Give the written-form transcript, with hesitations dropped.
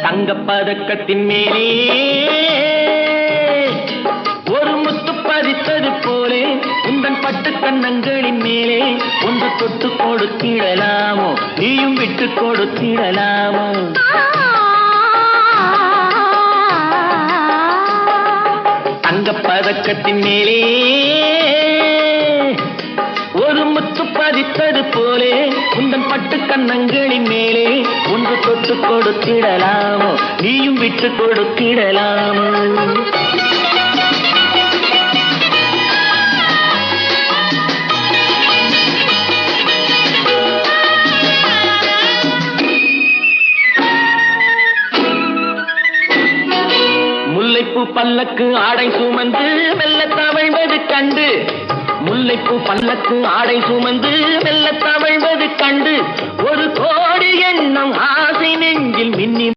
தங்கப் பதக்கத்தின் மேலே ஒரு முத்து பதித்தது போலே உந்தன் பட்டு கண்ணங்களின் மேலே ஒன்று தொட்டு கொடுத்திடலாமோ, நீயும் விட்டு கொடுத்திடலாமோ? தங்கப் பதக்கத்தின் மேலே ஒரு முத்து பதித்தது போலே உந்தன் பட்டு கண்ணங்களின் மேலே ஒன்று தொட்டு கொடுத்திடலாமோ, நீயும் விட்டு கொடுத்திடலாமோ? முல்லைப்பூ பல்லக்கு ஆடை சுமந்து மெல்ல தவழ்வது கண்டு, முல்லைப்பூ பல்லக்கு ஆடை சுமந்து மெல்ல தவழ்வது கண்டு ஒரு கோடி எண்ணம் ஆசை நெஞ்சில் மின்னி